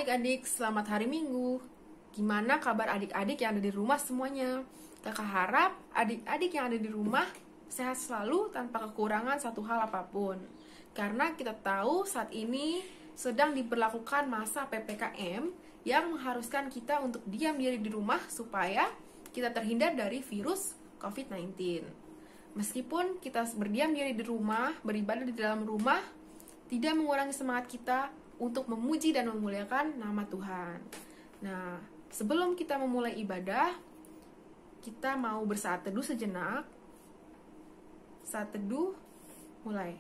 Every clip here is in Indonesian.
adik-adik, selamat hari Minggu. Gimana kabar adik-adik yang ada di rumah semuanya? Kakak harap adik-adik yang ada di rumah sehat selalu tanpa kekurangan satu hal apapun. Karena kita tahu saat ini sedang diberlakukan masa PPKM yang mengharuskan kita untuk diam diri di rumah supaya kita terhindar dari virus COVID-19. Meskipun kita berdiam diri di rumah, beribadah di dalam rumah, tidak mengurangi semangat kita untuk memuji dan memuliakan nama Tuhan. Nah, sebelum kita memulai ibadah, kita mau bersaat teduh sejenak. Saat teduh, mulai.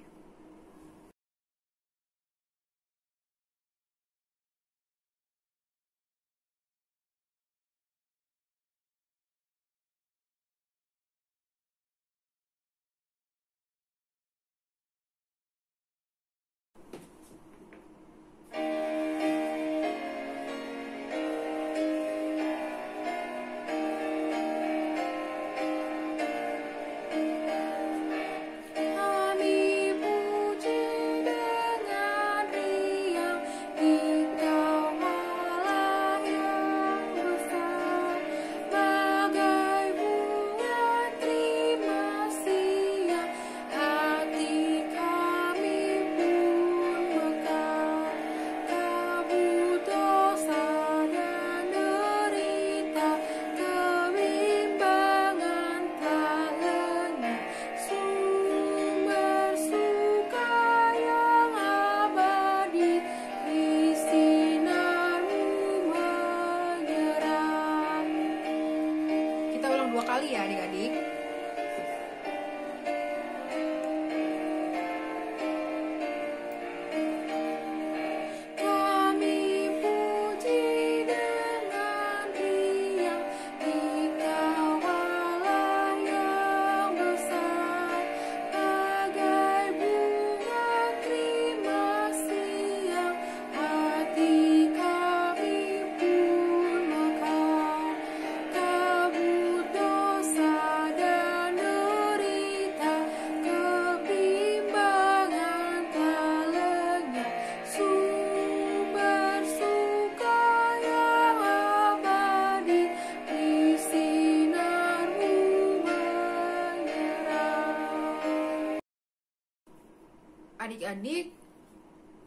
Dua kali ya adik-adik. Adik-adik,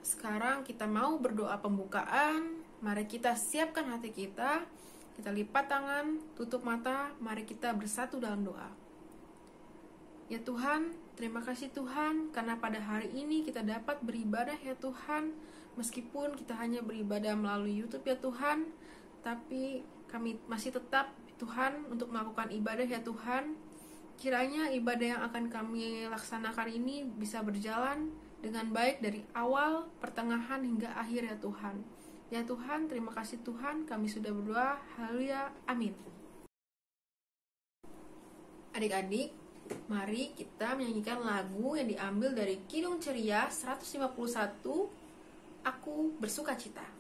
sekarang kita mau berdoa pembukaan. Mari kita siapkan hati kita. Kita lipat tangan, tutup mata. Mari kita bersatu dalam doa. Ya Tuhan, terima kasih Tuhan, karena pada hari ini kita dapat beribadah ya Tuhan. Meskipun kita hanya beribadah melalui YouTube ya Tuhan, tapi kami masih tetap Tuhan untuk melakukan ibadah ya Tuhan. Kiranya ibadah yang akan kami laksanakan ini bisa berjalan dengan baik dari awal, pertengahan, hingga akhir ya Tuhan. Ya Tuhan, terima kasih Tuhan, kami sudah berdoa. Haleluya, amin. Adik-adik, mari kita menyanyikan lagu yang diambil dari Kidung Ceria 151, Aku Bersukacita.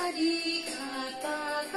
Dikatakan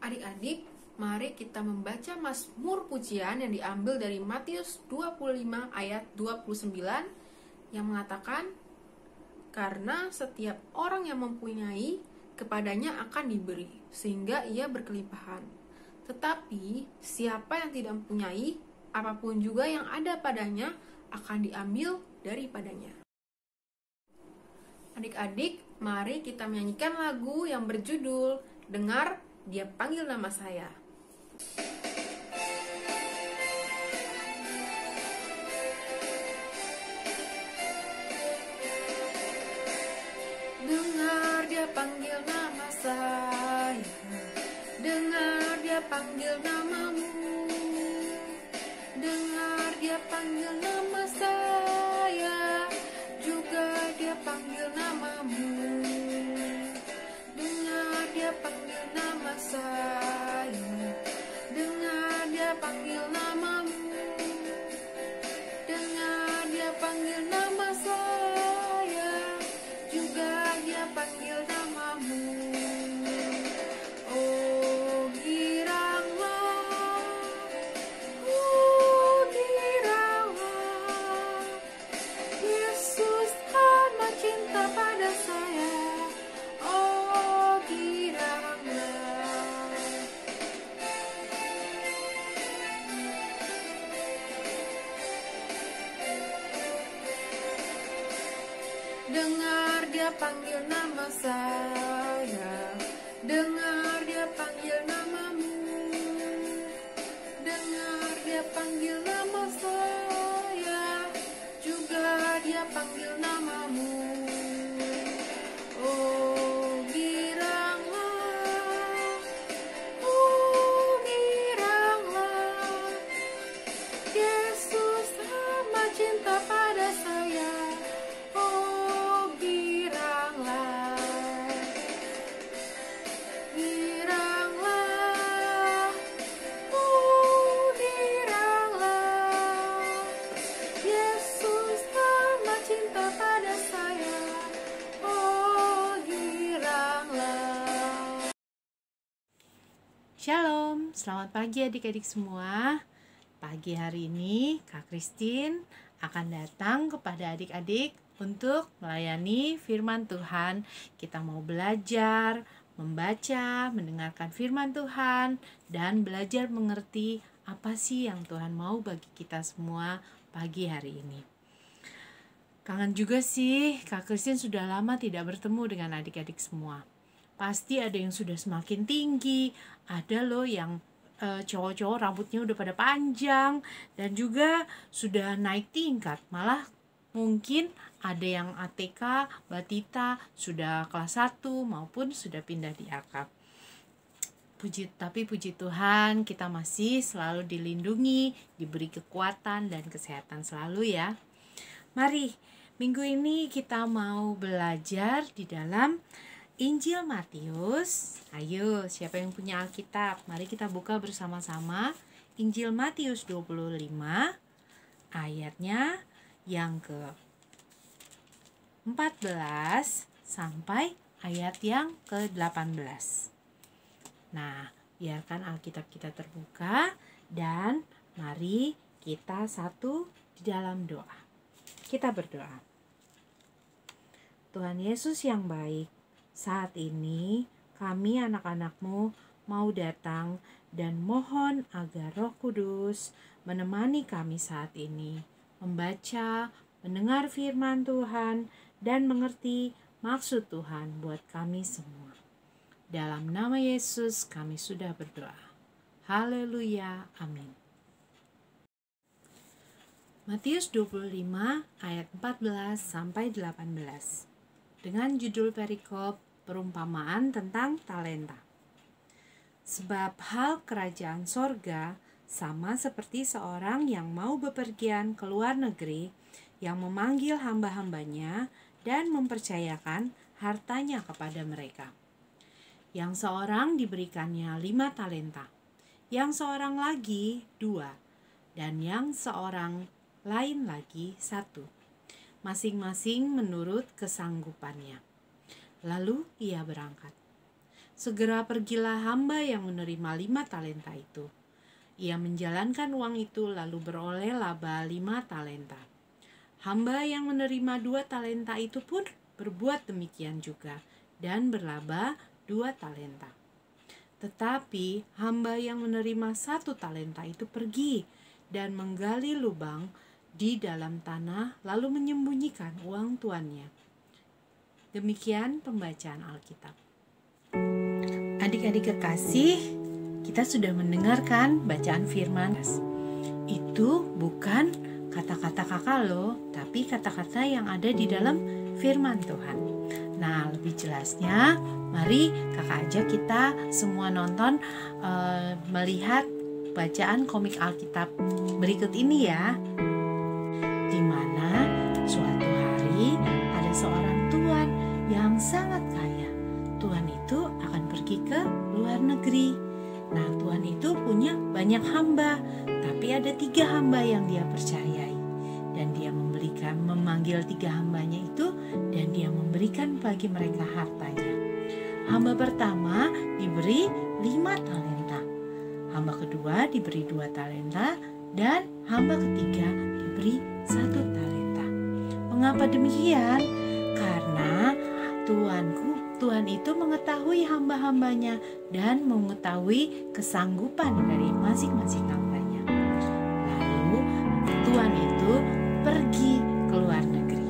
Adik-adik, mari kita membaca Mazmur pujian yang diambil dari Matius 25 ayat 29 yang mengatakan, "Karena setiap orang yang mempunyai, kepadanya akan diberi, sehingga ia berkelimpahan. Tetapi siapa yang tidak mempunyai, apapun juga yang ada padanya akan diambil daripadanya." Adik-adik, mari kita menyanyikan lagu yang berjudul "Dengar Dia Panggil Nama Saya". Dengar Dia panggil nama saya, dengar Dia panggil namamu, dengar Dia panggil nama saya, juga Dia panggil namamu. Dengar Dia panggil nama saya, dengar Dia panggil namamu, dengar Dia panggil nama saya, juga Dia panggil namamu. Oh giranglah, Yesus amat cinta pada saya. Oh giranglah. Dengar Dia panggil nama saya, dengar Dia panggil namamu, dengar Dia panggil nama saya, juga Dia panggil namamu. Oh giranglah, Yesus amat cinta pada saya. Oh giranglah, Yesus amat cinta pada saya. Oh giranglah. Shalom, selamat pagi adik-adik semua. Pagi hari ini Kak Christine akan datang kepada adik-adik untuk melayani firman Tuhan. Kita mau belajar, membaca, mendengarkan firman Tuhan, dan belajar mengerti apa sih yang Tuhan mau bagi kita semua pagi hari ini. Kangen juga sih, Kak Christine sudah lama tidak bertemu dengan adik-adik semua. Pasti ada yang sudah semakin tinggi, ada loh yang cowok-cowok rambutnya udah pada panjang, dan juga sudah naik tingkat. Malah mungkin ada yang ATK, Batita, sudah kelas 1 maupun sudah pindah di akap. Tapi puji Tuhan, kita masih selalu dilindungi, diberi kekuatan dan kesehatan selalu ya. Mari, minggu ini kita mau belajar di dalam Injil Matius. Ayo, siapa yang punya Alkitab? Mari kita buka bersama-sama Injil Matius 25 ayatnya yang ke-14 sampai ayat yang ke-18. Nah, biarkan Alkitab kita terbuka dan mari kita satu di dalam doa. Kita berdoa. Tuhan Yesus yang baik, saat ini kami anak-anak-Mu mau datang dan mohon agar Roh Kudus menemani kami saat ini, membaca, mendengar firman Tuhan, dan mengerti maksud Tuhan buat kami semua. Dalam nama Yesus kami sudah berdoa. Haleluya, amin. Matius 25 ayat 14 sampai 18. Dengan judul perikop perumpamaan tentang talenta. Sebab hal kerajaan sorga sama seperti seorang yang mau bepergian ke luar negeri, yang memanggil hamba-hambanya dan mempercayakan hartanya kepada mereka. Yang seorang diberikannya 5 talenta, yang seorang lagi 2, dan yang seorang lain lagi 1, masing-masing menurut kesanggupannya. Lalu ia berangkat. segera pergilah hamba yang menerima 5 talenta itu. Ia menjalankan uang itu lalu beroleh laba 5 talenta. Hamba yang menerima 2 talenta itu pun berbuat demikian juga dan berlaba 2 talenta. Tetapi hamba yang menerima 1 talenta itu pergi dan menggali lubang di dalam tanah lalu menyembunyikan uang tuannya. Demikian pembacaan Alkitab. Adik-adik kekasih, kita sudah mendengarkan bacaan firman. Itu bukan kata-kata kakak loh, tapi kata-kata yang ada di dalam firman Tuhan. Nah, lebih jelasnya, mari kakak ajak kita semua nonton melihat bacaan komik Alkitab berikut ini ya. Di mana suatu hari ada seorang tuan yang sangat kaya. Tuan itu akan pergi ke luar negeri. Nah, tuan itu punya banyak hamba, tapi ada 3 hamba yang dia percayai. Dan dia memanggil 3 hambanya itu dan dia memberikan bagi mereka hartanya. Hamba pertama diberi 5 talenta. Hamba kedua diberi 2 talenta dan hamba ketiga diberi 1 talenta. Mengapa demikian? Karena Tuhan itu mengetahui hamba-hambanya dan mengetahui kesanggupan dari masing-masing hambanya. Lalu Tuhan itu pergi ke luar negeri.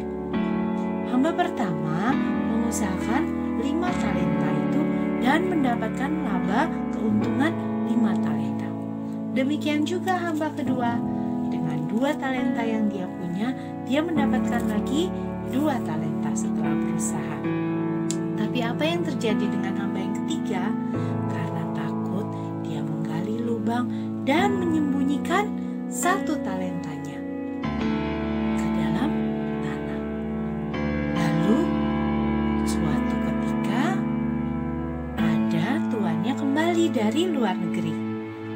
Hamba pertama mengusahakan 5 talenta itu dan mendapatkan laba keuntungan 5 talenta. Demikian juga hamba kedua, dengan 2 talenta yang dia punya, dia mendapatkan lagi 2 talenta setelah berusaha. Tapi apa yang terjadi dengan hamba yang ketiga? Karena takut, dia menggali lubang dan menyembunyikan 1 talentanya ke dalam tanah. Lalu suatu ketika ada tuannya kembali dari luar negeri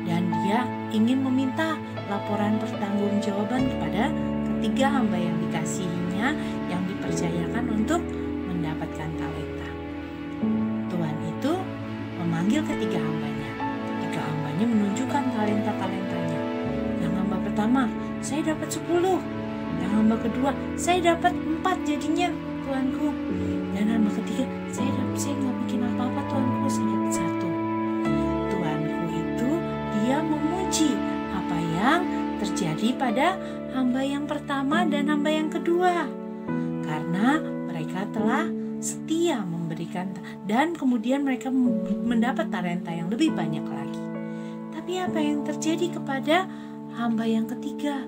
dan dia ingin meminta laporan pertanggungjawaban kepada ketiga hamba yang dikasihinya yang dipercayakan untuk mendapatkan talenta. Tuan itu memanggil ketiga hambanya. Ketiga hambanya menunjukkan talenta-talentanya. Yang hamba pertama, saya dapat 10. Yang hamba kedua, saya dapat 4 jadinya tuanku. Dan hamba ketiga, saya nggak bikin apa-apa tuanku, saya dapat 1. Tuanku itu dia memuji apa yang terjadi pada hamba yang pertama dan hamba yang kedua. Karena mereka telah setia memberikan dan kemudian mereka mendapat talenta yang lebih banyak lagi. Tapi apa yang terjadi kepada hamba yang ketiga?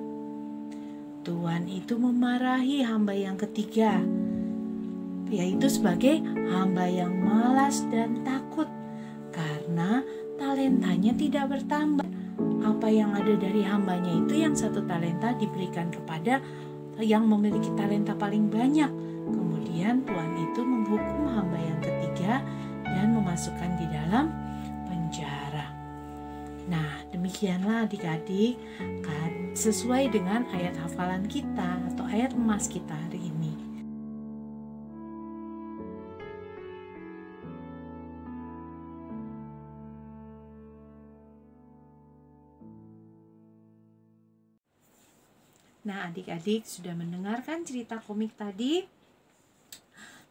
Tuhan itu memarahi hamba yang ketiga, yaitu sebagai hamba yang malas dan takut karena talentanya tidak bertambah. Apa yang ada dari hambanya itu yang 1 talenta diberikan kepada yang memiliki talenta paling banyak. Kemudian Tuhan itu menghukum hamba yang ketiga dan memasukkan di dalam penjara. Nah, demikianlah adik-adik, sesuai dengan ayat hafalan kita atau ayat emas kita hari ini. Nah, adik-adik sudah mendengarkan cerita komik tadi.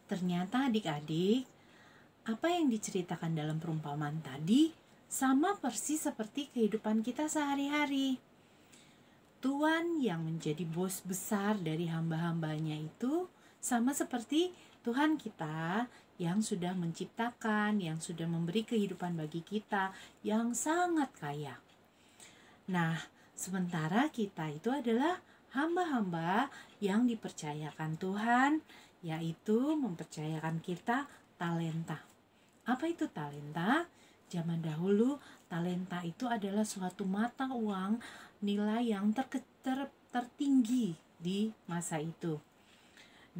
Ternyata adik-adik, apa yang diceritakan dalam perumpamaan tadi sama persis seperti kehidupan kita sehari-hari. Tuhan yang menjadi bos besar dari hamba-hambanya itu sama seperti Tuhan kita yang sudah menciptakan, yang sudah memberi kehidupan bagi kita yang sangat kaya. Nah, sementara kita itu adalah hamba-hamba yang dipercayakan Tuhan, yaitu mempercayakan kita talenta. Apa itu talenta? Zaman dahulu talenta itu adalah suatu mata uang nilai yang tertinggi di masa itu.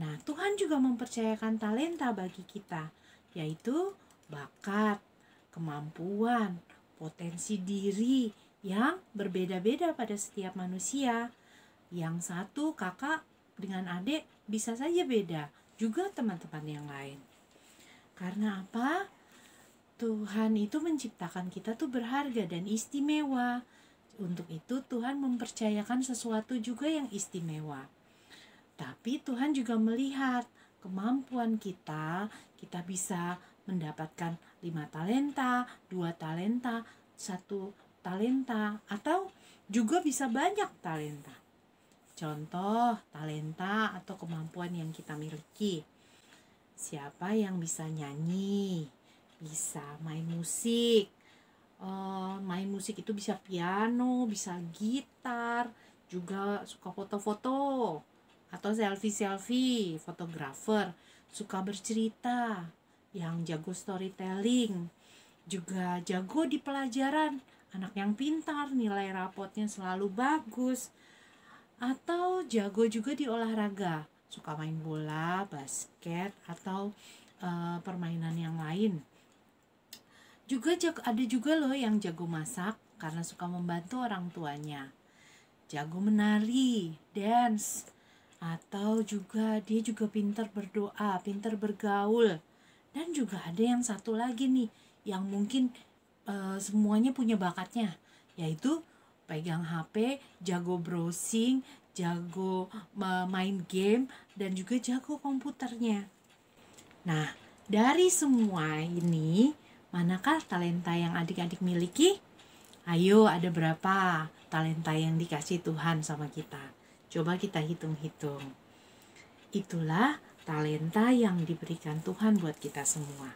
Nah, Tuhan juga mempercayakan talenta bagi kita, yaitu bakat, kemampuan, potensi diri yang berbeda-beda pada setiap manusia. Yang satu kakak dengan adik bisa saja beda, juga teman-teman yang lain. Karena apa? Tuhan itu menciptakan kita tuh berharga dan istimewa. Untuk itu Tuhan mempercayakan sesuatu juga yang istimewa. Tapi Tuhan juga melihat kemampuan kita bisa mendapatkan 5 talenta, 2 talenta, 1 talenta, atau juga bisa banyak talenta. Contoh talenta atau kemampuan yang kita miliki. Siapa yang bisa nyanyi, bisa main musik. Main musik itu bisa piano, bisa gitar, juga suka foto-foto atau selfie-selfie, fotografer, suka bercerita, yang jago storytelling, juga jago di pelajaran, anak yang pintar, nilai rapotnya selalu bagus, atau jago juga di olahraga, suka main bola, basket, atau permainan yang lain. Juga ada juga loh yang jago masak karena suka membantu orang tuanya. Jago menari, dance, atau juga dia juga pintar berdoa, pintar bergaul. Dan juga ada yang satu lagi nih yang mungkin semuanya punya bakatnya, yaitu pegang HP, jago browsing, jago main game, dan juga jago komputernya. Nah, dari semua ini, manakah talenta yang adik-adik miliki? Ayo, ada berapa talenta yang dikasih Tuhan sama kita? Coba kita hitung-hitung. Itulah talenta yang diberikan Tuhan buat kita semua.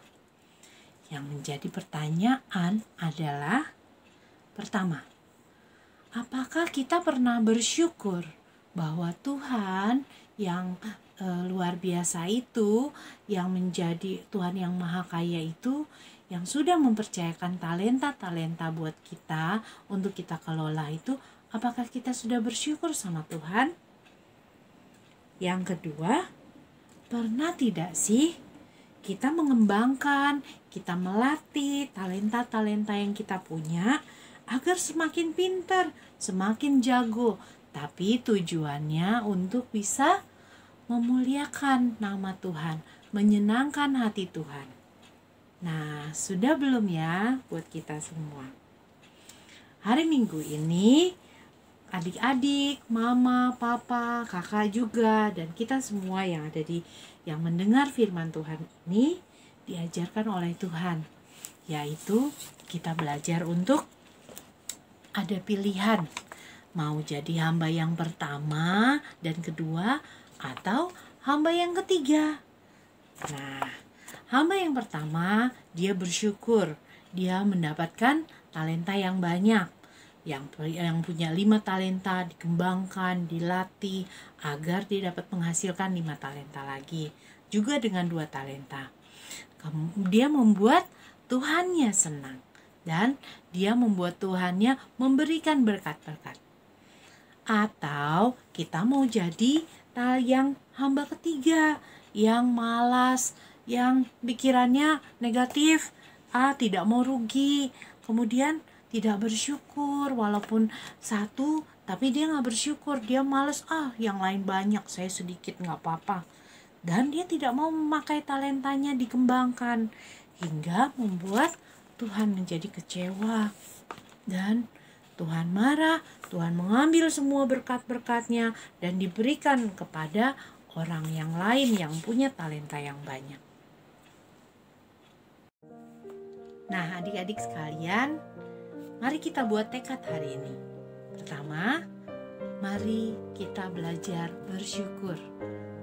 Yang menjadi pertanyaan adalah, pertama, apakah kita pernah bersyukur bahwa Tuhan yang luar biasa itu, yang menjadi Tuhan yang maha kaya itu, yang sudah mempercayakan talenta-talenta buat kita untuk kita kelola itu, apakah kita sudah bersyukur sama Tuhan? Yang kedua, pernah tidak sih kita mengembangkan, kita melatih talenta-talenta yang kita punya agar semakin pintar, semakin jago, tapi tujuannya untuk bisa memuliakan nama Tuhan, menyenangkan hati Tuhan. Nah, sudah belum ya buat kita semua? Hari Minggu ini, adik-adik, mama, papa, kakak juga, dan kita semua yang ada yang mendengar firman Tuhan ini diajarkan oleh Tuhan, yaitu kita belajar untuk ada pilihan, mau jadi hamba yang pertama dan kedua, atau hamba yang ketiga. Nah, hamba yang pertama, dia bersyukur, dia mendapatkan talenta yang banyak. Yang punya 5 talenta dikembangkan, dilatih agar dia dapat menghasilkan 5 talenta lagi. Juga dengan 2 talenta. Dia membuat Tuhannya senang. Dan dia membuat Tuhannya memberikan berkat-berkat. Atau kita mau jadi yang hamba ketiga, yang malas, yang pikirannya negatif, tidak mau rugi, kemudian tidak bersyukur, walaupun satu tapi dia gak bersyukur, dia malas, yang lain banyak, saya sedikit gak apa-apa, dan dia tidak mau memakai talentanya dikembangkan, hingga membuat Tuhan menjadi kecewa dan Tuhan marah. Tuhan mengambil semua berkat-berkatnya dan diberikan kepada orang yang lain yang punya talenta yang banyak. Nah, adik-adik sekalian, mari kita buat tekad hari ini. Pertama, mari kita belajar bersyukur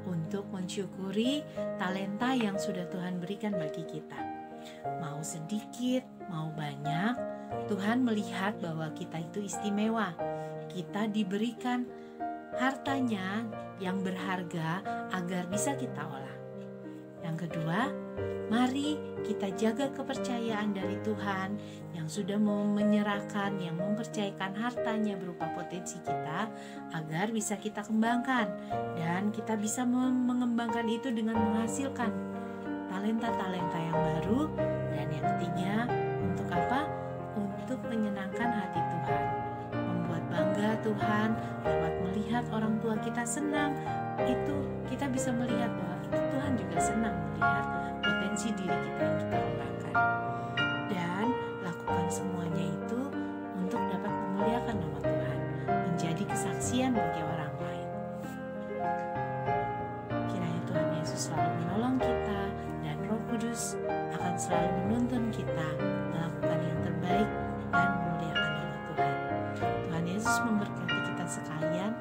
untuk mensyukuri talenta yang sudah Tuhan berikan bagi kita. Mau sedikit, mau banyak, Tuhan melihat bahwa kita itu istimewa. Kita diberikan hartanya yang berharga agar bisa kita olah. Yang kedua, mari kita jaga kepercayaan dari Tuhan yang sudah menyerahkan, yang mempercayakan hartanya berupa potensi kita agar bisa kita kembangkan. Dan kita bisa mengembangkan itu dengan menghasilkan talenta-talenta yang baru. Dan yang ketiga, untuk apa? Untuk menyenangkan hati Tuhan, membuat bangga Tuhan lewat melihat orang tua kita senang. Itu kita bisa melihat bahwa itu Tuhan juga senang melihat potensi diri kita yang kita kembangkan. pengertian bagi orang lain. Kiranya Tuhan Yesus selalu menolong kita dan Roh Kudus akan selalu menuntun kita melakukan yang terbaik dan memuliakan nama Tuhan. Tuhan Yesus memberkati kita sekalian.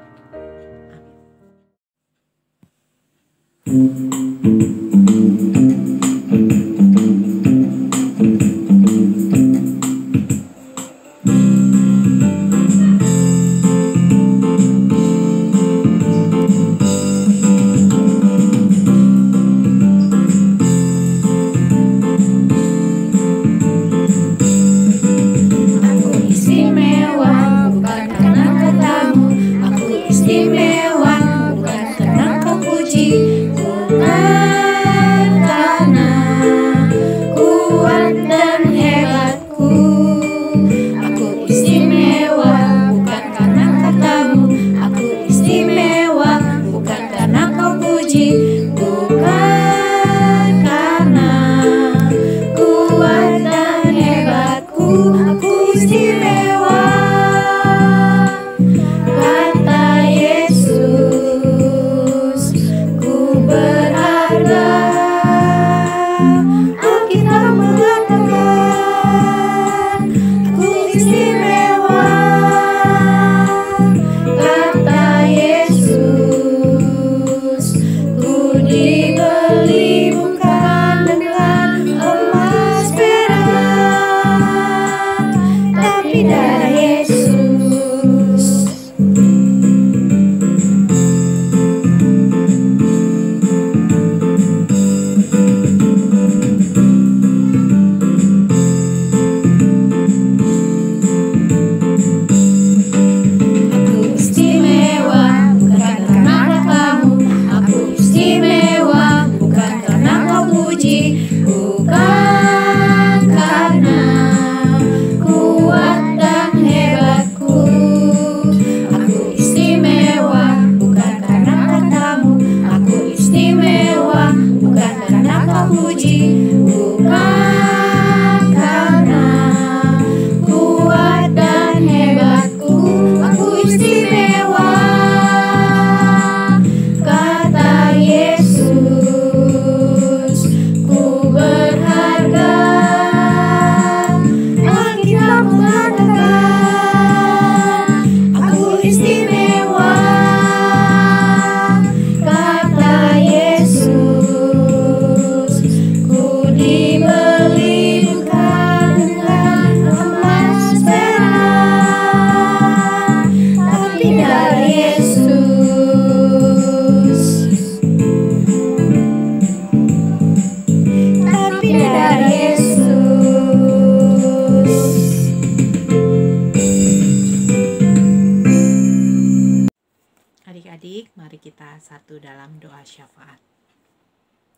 Adik-adik, mari kita satu dalam doa syafaat.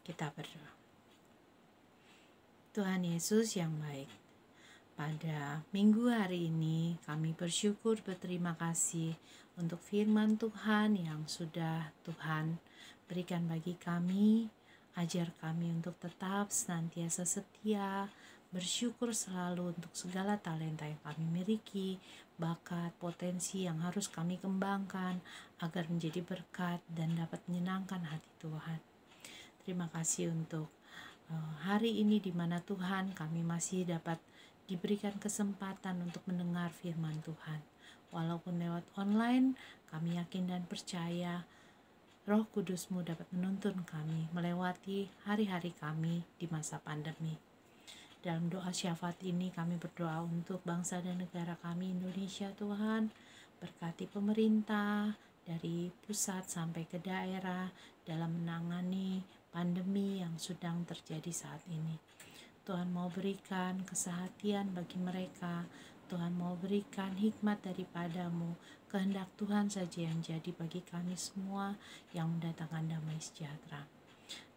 Kita berdoa. Tuhan Yesus yang baik, pada minggu hari ini kami bersyukur berterima kasih untuk firman Tuhan yang sudah Tuhan berikan bagi kami. Ajar kami untuk tetap senantiasa setia, bersyukur selalu untuk segala talenta yang kami miliki, bakat, potensi yang harus kami kembangkan agar menjadi berkat dan dapat menyenangkan hati Tuhan. Terima kasih untuk hari ini di mana Tuhan kami masih dapat diberikan kesempatan untuk mendengar firman Tuhan. Walaupun lewat online, kami yakin dan percaya Roh Kudus-Mu dapat menuntun kami melewati hari-hari kami di masa pandemi. Dalam doa syafaat ini kami berdoa untuk bangsa dan negara kami Indonesia Tuhan. Berkati pemerintah dari pusat sampai ke daerah dalam menangani pandemi yang sedang terjadi saat ini. Tuhan mau berikan kesehatan bagi mereka. Tuhan mau berikan hikmat daripada-Mu. Kehendak Tuhan saja yang jadi bagi kami semua yang mendatangkan damai sejahtera.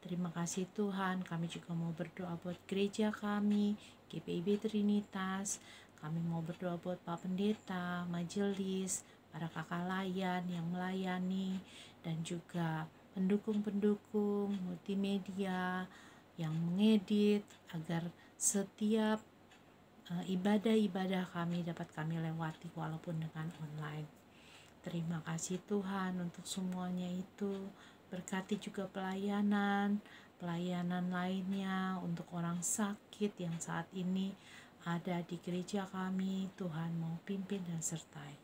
Terima kasih Tuhan, kami juga mau berdoa buat gereja kami, GPIB Trinitas. Kami mau berdoa buat Pak Pendeta, majelis, para kakak layan yang melayani, dan juga pendukung-pendukung multimedia yang mengedit, agar setiap ibadah-ibadah kami dapat kami lewati walaupun dengan online. Terima kasih Tuhan untuk semuanya itu. Berkati juga pelayanan lainnya untuk orang sakit yang saat ini ada di gereja kami. Tuhan mau pimpin dan sertai.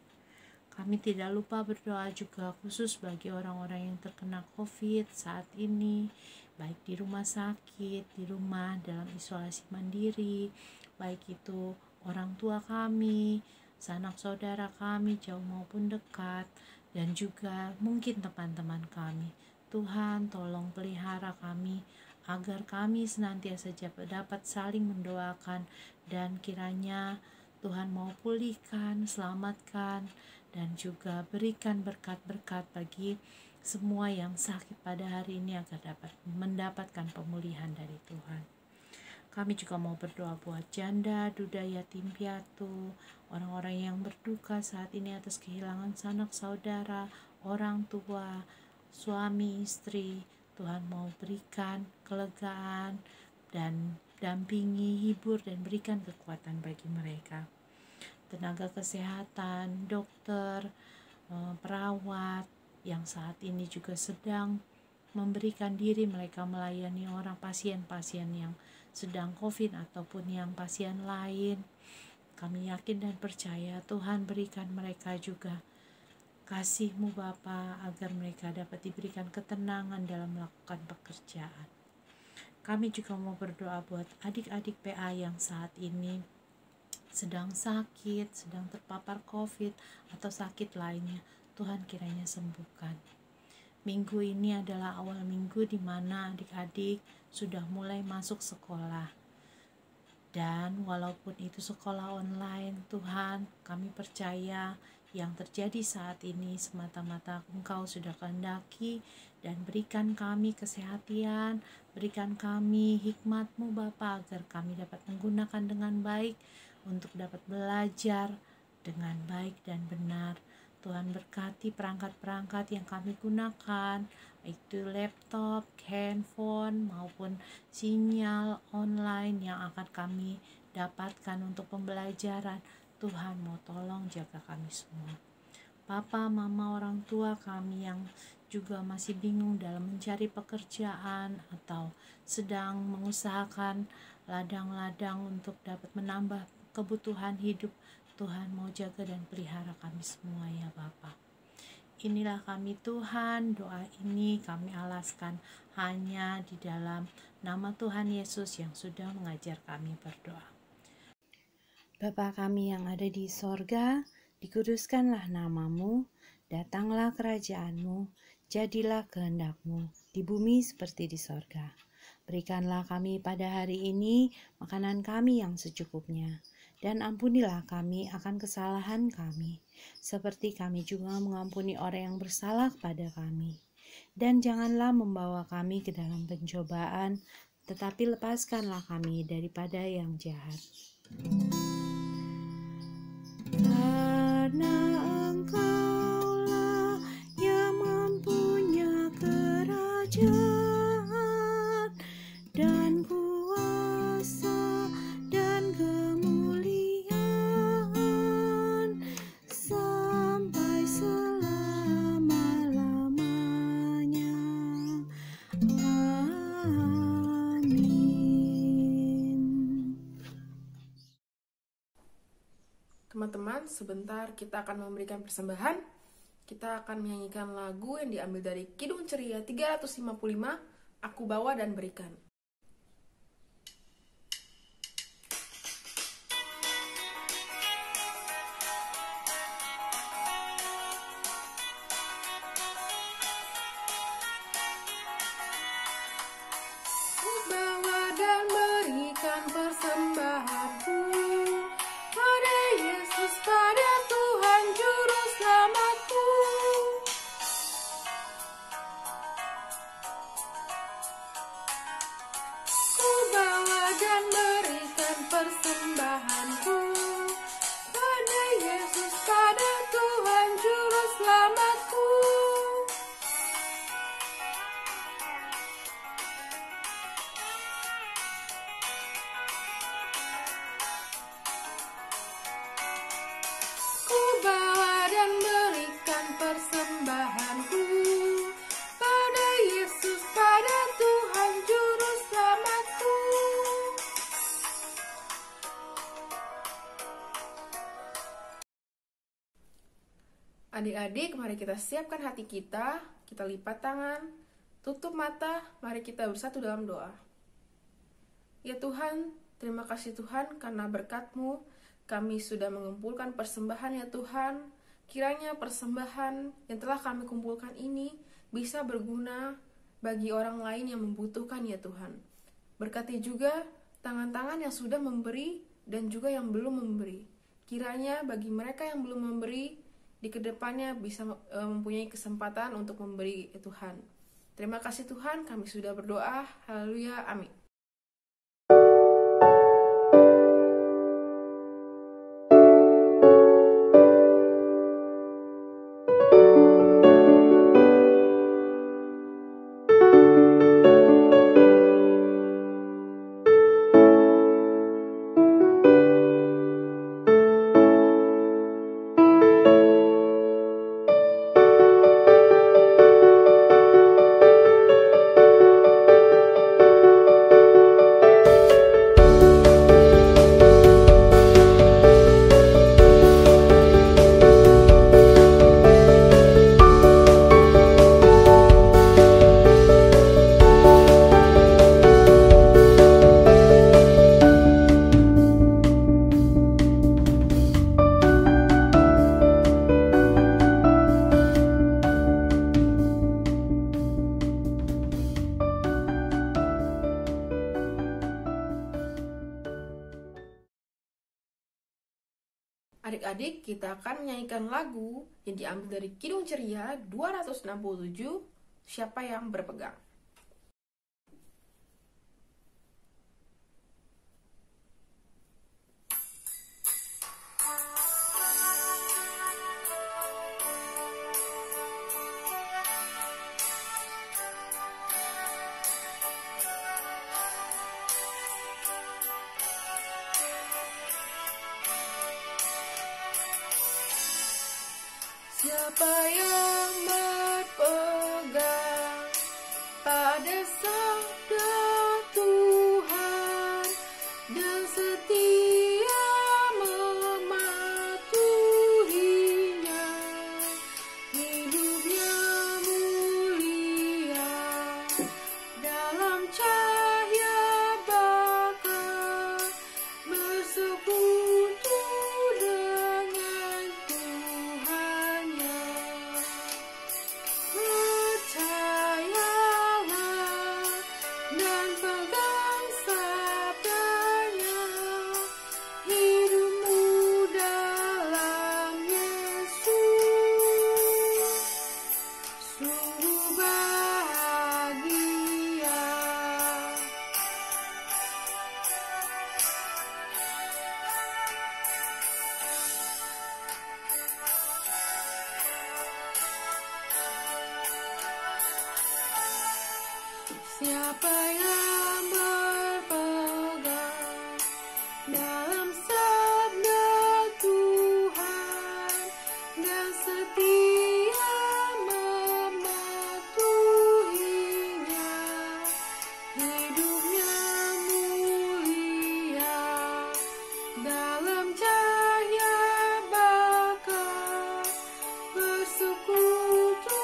Kami tidak lupa berdoa juga khusus bagi orang-orang yang terkena COVID saat ini, baik di rumah sakit, di rumah dalam isolasi mandiri, baik itu orang tua kami, sanak saudara kami jauh maupun dekat, dan juga mungkin teman-teman kami. Tuhan tolong pelihara kami agar kami senantiasa dapat saling mendoakan, dan kiranya Tuhan mau pulihkan, selamatkan, dan juga berikan berkat-berkat bagi semua yang sakit pada hari ini agar dapat mendapatkan pemulihan dari Tuhan. Kami juga mau berdoa buat janda, duda, yatim piatu, orang-orang yang berduka saat ini atas kehilangan sanak saudara, orang tua, suami, istri. Tuhan mau berikan kelegaan dan dampingi, hibur, dan berikan kekuatan bagi mereka. Tenaga kesehatan, dokter, perawat yang saat ini juga sedang memberikan diri mereka melayani orang pasien-pasien yang sedang COVID ataupun yang pasien lain. Kami yakin dan percaya Tuhan berikan mereka juga kasih-Mu Bapa agar mereka dapat diberikan ketenangan dalam melakukan pekerjaan. Kami juga mau berdoa buat adik-adik PA yang saat ini sedang sakit, sedang terpapar COVID atau sakit lainnya. Tuhan kiranya sembuhkan. Minggu ini adalah awal minggu di mana adik-adik sudah mulai masuk sekolah. Dan walaupun itu sekolah online, Tuhan, kami percaya yang terjadi saat ini semata-mata Engkau sudah kehendaki, dan berikan kami kesehatan, berikan kami hikmat-Mu Bapa agar kami dapat menggunakan dengan baik untuk dapat belajar dengan baik dan benar. Tuhan berkati perangkat-perangkat yang kami gunakan, itu laptop, handphone, maupun sinyal online yang akan kami dapatkan untuk pembelajaran. Tuhan mau tolong jaga kami semua. Papa, mama, orang tua kami yang juga masih bingung dalam mencari pekerjaan atau sedang mengusahakan ladang-ladang untuk dapat menambah kebutuhan hidup, Tuhan mau jaga dan pelihara kami semua ya Bapa. Inilah kami Tuhan, doa ini kami alaskan hanya di dalam nama Tuhan Yesus yang sudah mengajar kami berdoa. Bapa kami yang ada di sorga, dikuduskanlah namamu, datanglah kerajaanmu, jadilah kehendak-Mu di bumi seperti di sorga. Berikanlah kami pada hari ini makanan kami yang secukupnya, dan ampunilah kami akan kesalahan kami, seperti kami juga mengampuni orang yang bersalah kepada kami. Dan janganlah membawa kami ke dalam pencobaan, tetapi lepaskanlah kami daripada yang jahat. Karena Engkaulah yang mempunyai kerajaan dan kuasa dan kemuliaan sampai selama-lamanya. Amin. Teman-teman, sebentar kita akan memberikan persembahan. Kita akan menyanyikan lagu yang diambil dari Kidung Ceria 355, Aku Bawa dan Berikan. Ku bawa dan berikan persembahanku pada Yesus, pada Tuhan Juru Selamatku. Ku bawa dan berikan persembahanku pada Yesus, pada Tuhan Juru Selamatku. Ku bawa dan berikan persembahanku pada Yesus, pada Tuhan Juru Selamatku. Adik-adik, mari kita siapkan hati kita lipat tangan, tutup mata, mari kita bersatu dalam doa. Ya Tuhan, terima kasih Tuhan karena berkat-Mu kami sudah mengumpulkan persembahan ya Tuhan. Kiranya persembahan yang telah kami kumpulkan ini bisa berguna bagi orang lain yang membutuhkan ya Tuhan. Berkati juga tangan-tangan yang sudah memberi dan juga yang belum memberi. Kiranya bagi mereka yang belum memberi, di kedepannya bisa mempunyai kesempatan untuk memberi ya Tuhan. Terima kasih Tuhan, kami sudah berdoa. Haleluya, amin. Adik-adik, kita akan menyanyikan lagu yang diambil dari Kidung Ceria 267, Siapa yang Berpegang. Siapa yang berpegang pada sabda Tuhan dan setia mematuhinya, hidupnya mulia dalam cahaya bakar, bersekutu dengan Tuhannya. Percayalah dan pegang sabdanya, hidupmu dalam Yesus sungguh bahagia. Siapa yang berpegang dalam sabda Tuhan dan setia mematuhinya, hidupnya mulia dalam cahaya bakar, bersekutu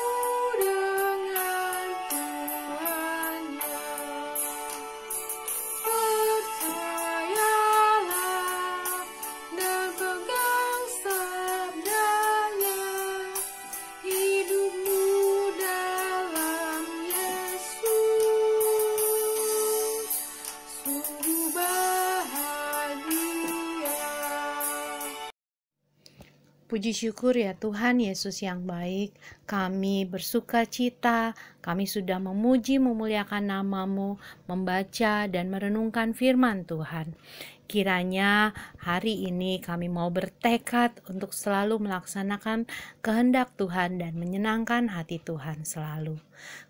dengan Tuhannya. Percayalah dan pegang sabdanya, hidupmu dalam Yesus sungguh bahagia. Puji syukur ya Tuhan Yesus yang baik, kami bersuka cita, kami sudah memuji memuliakan nama-Mu, membaca dan merenungkan firman Tuhan. Kiranya hari ini kami mau bertekad untuk selalu melaksanakan kehendak Tuhan dan menyenangkan hati Tuhan selalu.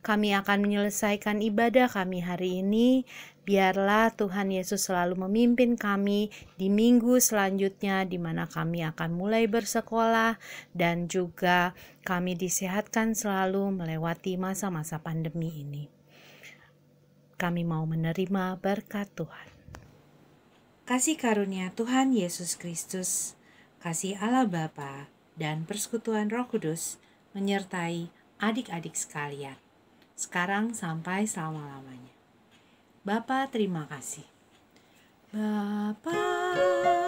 Kami akan menyelesaikan ibadah kami hari ini Biarlah Tuhan Yesus selalu memimpin kami di minggu selanjutnya, di mana kami akan mulai bersekolah dan juga kami disehatkan selalu melewati masa-masa pandemi ini. Kami mau menerima berkat Tuhan. Kasih karunia Tuhan Yesus Kristus, kasih Allah Bapa, dan persekutuan Roh Kudus menyertai adik-adik sekalian, sekarang sampai selama-lamanya. Bapa, terima kasih. Bapa